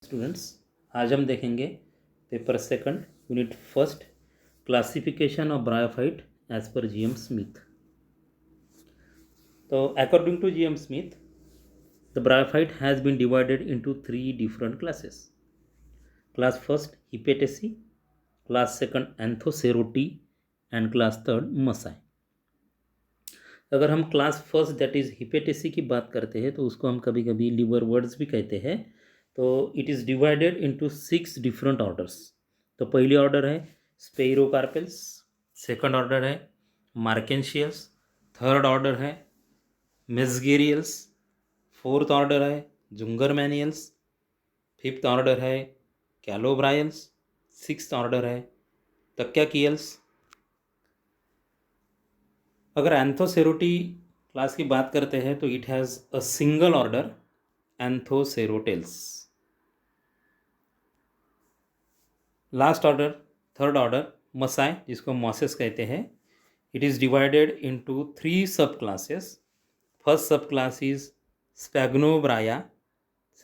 Students, आज हम देखेंगे paper second unit first classification of bryophyte as per G M Smith. तो according to G M Smith, the bryophyte has been divided into 3 different classes. Class first Hepaticae, class second Anthocerotae and class third Musci. अगर हम class first that is Hepaticae की बात करते हैं तो उसको हम कभी कभी लिवर वर्ड्स भी कहते हैं। तो it is divided into 6 different orders. तो पहली ऑर्डर है स्पेरोकार्पेल्स, सेकंड ऑर्डर है मार्केंशियस, थर्ड ऑर्डर है मेसगेरियल्स, फोर्थ ऑर्डर है जुंगरमैनियल्स, फिफ्थ ऑर्डर है कैलोब्रायल्स, सिक्स्थ ऑर्डर है तक्याकियल्स। अगर एंथोसेरोटी क्लास की बात करते हैं तो it has a single order Anthocerotales. Last order third order Musci, जिसको मॉसेस कहते हैं, it is divided into 3 sub classes. First sub class is Sphagnobrya,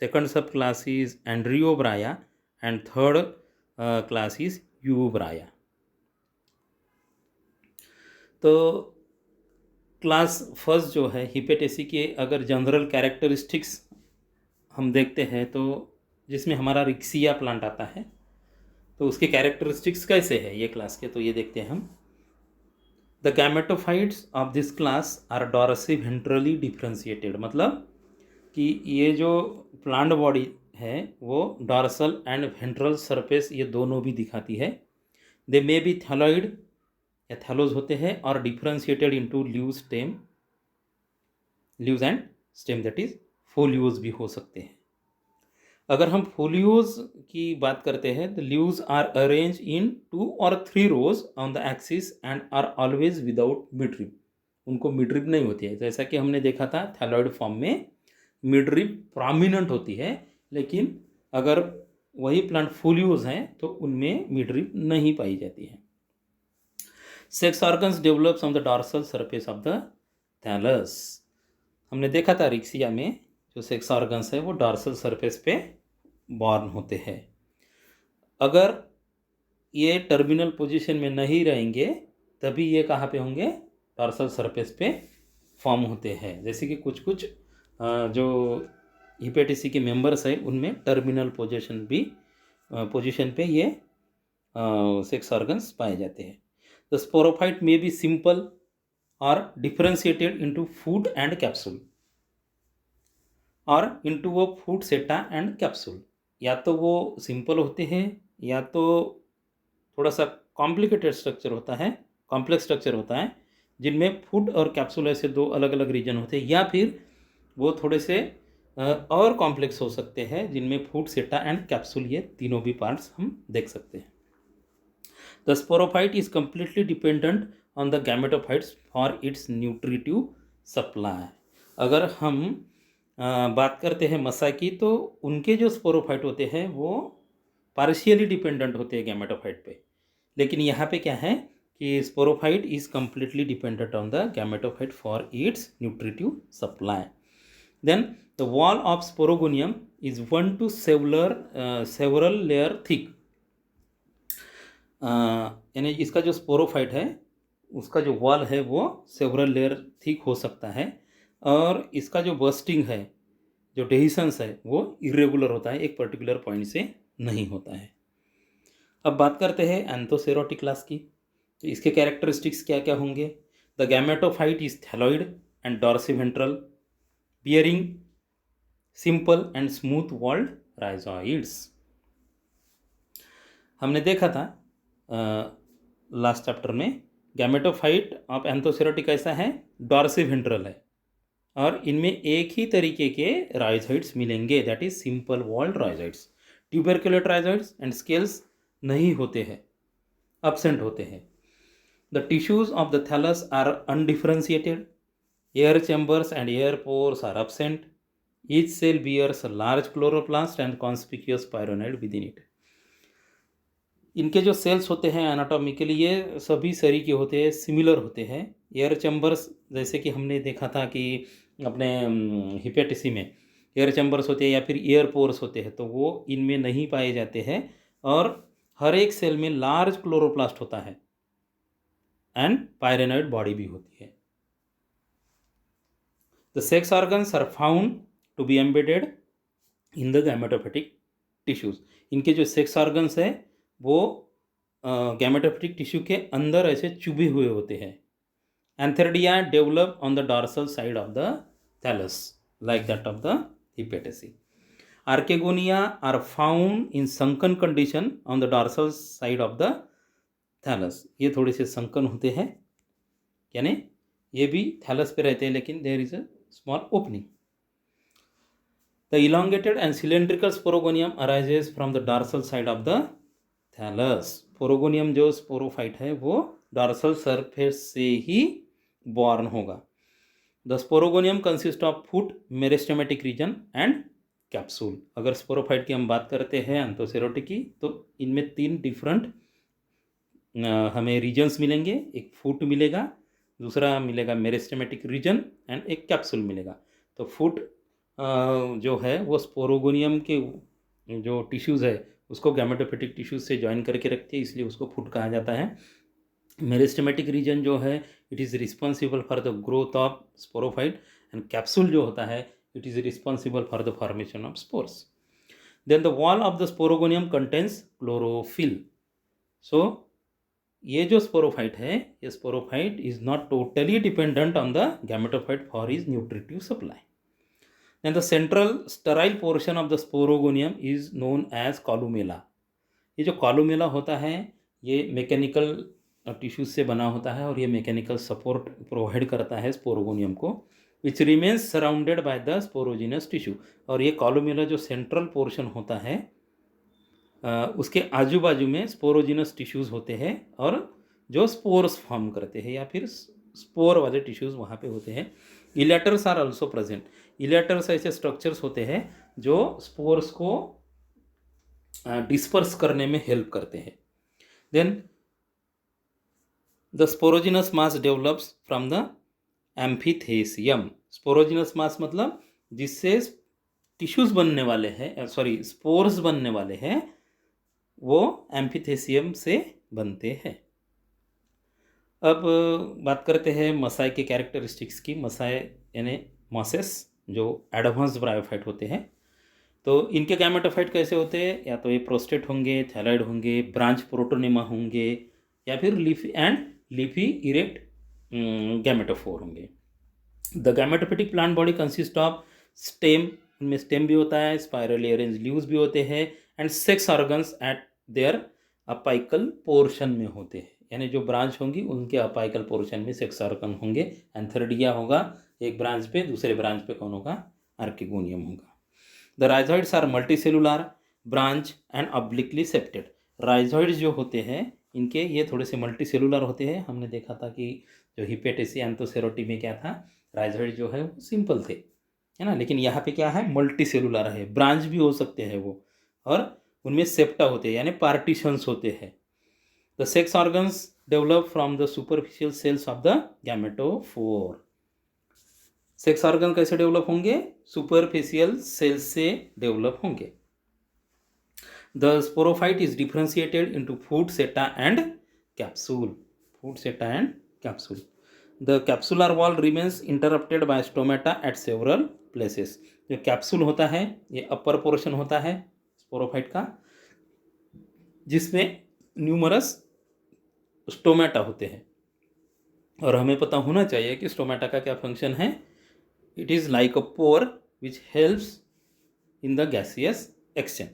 second sub class is Andreaeobrya and third class is Eubrya. तो class first जो है हिपेटेसी के अगर general characteristics हम देखते हैं तो जिसमें हमारा रिक्सिया प्लांट आता है तो उसके कैरेक्टरिस्टिक्स कैसे है ये क्लास के, तो ये देखते हैं हम। The gametophytes of this class are dorsiventrally differentiated, मतलब कि ये जो प्लांट बॉडी है वो डॉर्सल एंड वेंट्रल सरफेस ये दोनों भी दिखाती है। दे मे बी थैलॉइड या थैलोज होते हैं और differentiated into leaves and stem, that is folios भी हो सकते हैं। अगर हम फोलियोज की बात करते हैं तो लीव्स आर अरेंज इन 2 और 3 rows on the axis and are always without midrib. उनको मिडरिप नहीं होती है, जैसा कि हमने देखा था थैलॉइड फॉर्म में मिडरिप प्रोमिनेंट होती है, लेकिन अगर वही प्लांट फोलियोज हैं तो उनमें मिडरिप नहीं पाई जाती है। Sex organs develops on the dorsal surface of the thallus. हमने देखा था रिक्सिया में जो सेक्स ऑर्गन्स है वो डॉर्सल सरफेस पे बॉर्न होते हैं। अगर ये टर्मिनल पोजीशन में नहीं रहेंगे तभी ये कहाँ पे होंगे, डॉर्सल सरफेस पे फॉर्म होते हैं। जैसे कि कुछ जो हिपेटेसी के मेंबर्स हैं उनमें टर्मिनल पोजीशन पे ये सेक्स ऑर्गन्स पाए जाते हैं। The sporophyte may be simple और differentiated into foot and capsule और इनटू वो फूड सेटा एंड कैप्सूल। या तो वो सिंपल होते हैं या तो थोड़ा सा कॉम्प्लिकेटेड स्ट्रक्चर होता है, कॉम्प्लेक्स स्ट्रक्चर होता है, जिनमें फूड और कैप्सूल ऐसे 2 अलग अलग रीजन होते हैं, या फिर वो थोड़े से और कॉम्प्लेक्स हो सकते हैं जिनमें फूड सेटा एंड कैप्सूल ये तीनों भी पार्ट्स हम देख सकते हैं। The sporophyte is completely dependent on the gametophytes for its nutritive supply. अगर हम बात करते हैं मसा की तो उनके जो स्पोरोफाइट होते हैं वो पार्शियली डिपेंडेंट होते हैं गैमेटोफाइट पे, लेकिन यहाँ पे क्या है कि sporophyte is completely dependent on the gametophyte for its nutritive supply. Then the wall of sporogonium is 1 to several layer thick. यानी इसका जो स्पोरोफाइट है उसका जो वॉल है वो सेवरल लेयर थिक हो सकता है, और इसका जो बर्स्टिंग है, जो डेहिसन्स है, वो इरेगुलर होता है, एक पर्टिकुलर पॉइंट से नहीं होता है। अब बात करते हैं एंथोसेरोटी क्लास की। तो इसके कैरेक्टरिस्टिक्स क्या क्या होंगे। The gametophyte is thalloid and dorsiventral, bearing simple and smooth walled rhizoids. हमने देखा था लास्ट चैप्टर में गैमेटोफाइट ऑफ एंथोसेरोटी कैसा है, डॉर्सिवेंट्रल है, और इनमें एक ही तरीके के राइजॉइड्स मिलेंगे, that is simple walled rhizoids. Tuberculate rhizoids and scales नहीं होते हैं, absent होते हैं। The tissues of the thallus are undifferentiated, air chambers and air pores are absent, each cell bears large chloroplast and conspicuous pyrenoid within it. इनके जो sales होते हैं anatomically ये सभी शरीर के होते हैं, सिमिलर होते हैं। एयर चैम्बर्स जैसे कि हमने देखा था कि अपने हिपेटेसी में एयर चैम्बर्स होते हैं या फिर एयर पोर्स होते हैं, तो वो इनमें नहीं पाए जाते हैं। और हर एक सेल में लार्ज क्लोरोप्लास्ट होता है एंड पायरेनॉइड बॉडी भी होती है। The sex organs are found to be embedded in the gametophytic tissues. इनके जो सेक्स ऑर्गन्स है वो गैमेटोफिटिक टिश्यू के अंदर ऐसे चुभे हुए होते हैं। Antheridia develop on the dorsal side of the thallus like that of the Hepaticae. Archegonia are found in sunken condition on the dorsal side of the thallus. ये थोड़े से संकन होते हैं, यानी ये भी थैलस पे रहते हैं लेकिन there is a small opening. The elongated and cylindrical sporogonium arises from the dorsal side of the thallus. Sporogonium जो स्पोरोफाइट है वो डॉर्सल सरफेस से ही बॉर्न होगा। The sporogonium consist of foot, meristematic region and capsule. अगर sporophyte की हम बात करते हैं एंथोसेरोटिक की, तो इनमें 3 डिफरेंट हमें रीजन्स मिलेंगे। एक फुट मिलेगा, दूसरा मिलेगा मेरिस्टेमेटिक रीजन एंड एक कैप्सूल मिलेगा। तो फुट जो है वो स्पोरोगोनियम के जो टिश्यूज़ है उसको गैमेटोफिटिक टिश्यूज से ज्वाइन करके रखती है, इसलिए उसको फुट कहा जाता है। मेरिस्टेमेटिक रीजन जो है it is responsible for the growth of sporophyte and capsule जो होता है it is responsible for the formation of spores. Then the wall of the sporogonium contains chlorophyll. So ये जो स्पोरोफाइट है, ये sporophyte is not totally dependent on the gametophyte for his nutritive supply. Then the central sterile portion of the sporogonium is known as columella. ये जो columella होता है ये mechanical tissues से बना होता है और ये मैकेनिकल सपोर्ट प्रोवाइड करता है स्पोरोगोनियम को, which remains surrounded by the sporogenous tissue. और ये कॉलुमेला जो सेंट्रल पोर्शन होता है उसके आजू बाजू में स्पोरोजिनस टिश्यूज़ होते हैं और जो स्पोर्स फॉर्म करते हैं या फिर स्पोर वाले टिश्यूज़ वहाँ पे होते हैं। Elaters are also present. Elaters ऐसे स्ट्रक्चर्स होते हैं जो स्पोर्स को डिस्पर्स करने में हेल्प करते हैं। Then the sporogenous mass develops from the amphithecium. Sporogenous mass मतलब जिससे टिश्यूज़ बनने वाले हैं, स्पोर्स बनने वाले हैं, वो एम्फीथेसियम से बनते हैं। अब बात करते हैं मसाई के कैरेक्टरिस्टिक्स की। मसाई यानी मॉसेस जो एडवांस ब्रायोफाइट होते हैं, तो इनके गैमेटोफाइट कैसे होते हैं? या तो ये प्रोस्टेट होंगे, थैलॉइड होंगे, ब्रांच प्रोटोनेमा होंगे या फिर लीफी इरेक्ट गैमेटोफोर होंगे। The gametophytic plant body consist of stem, उनमें स्टेम भी होता है, स्पाइरली अरेंज लीव्स भी होते हैं and sex organs eight there apical portion में होते हैं। यानी जो ब्रांच होंगी उनके अपाइकल पोर्शन में सेक्स ऑर्गन होंगे। एंथेरिडिया होगा एक ब्रांच पे, दूसरे ब्रांच पे कौन होगा? आर्किगोनियम होगा। The rhizoids are multicellular branch and obliquely septate. Rhizoids जो होते हैं इनके ये थोड़े से मल्टीसेलुलर होते हैं। हमने देखा था कि जो हिपेटेसी एंथोसेरोटी में क्या था, राइजॉइड जो है वो सिंपल थे, है ना, लेकिन यहाँ पे क्या है, मल्टीसेलुलर है, ब्रांच भी हो सकते हैं वो, और उनमें सेप्टा होते हैं यानी पार्टीशंस होते हैं। The sex organs develop from the superficial cells of the gametophore. Sex organ कैसे डेवलप होंगे? सुपरफिशियल सेल्स से डेवलप होंगे। The sporophyte is differentiated into foot, seta and capsule. Foot, seta and capsule. The capsular wall remains interrupted by stomata at several places. जो capsule होता है ये upper portion होता है स्पोरोफाइट का, जिसमें न्यूमरस स्टोमेटा होते हैं। और हमें पता होना चाहिए कि स्टोमेटा का क्या फंक्शन है। It is like a pore which helps in the gaseous exchange.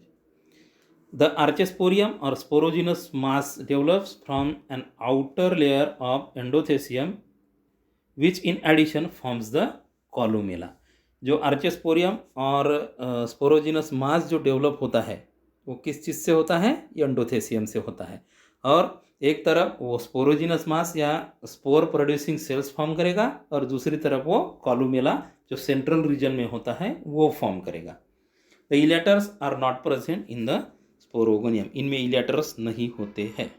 The archesporium और sporogenous mass develops from an outer layer of endothecium which in addition forms the columella. जो आर्चेस्पोरियम और sporogenous मास जो develop होता है वो किस चीज़ से होता है? ये एंडोथेसियम से होता है। और एक तरफ वो स्पोरोजिनस मास या स्पोर प्रोड्यूसिंग सेल्स फॉर्म करेगा और दूसरी तरफ वो कॉलुमेला जो सेंट्रल रीजन में होता है वो फॉर्म करेगा। The elaters are not present in the sporogonium. इनमें इलेटर्स नहीं होते हैं।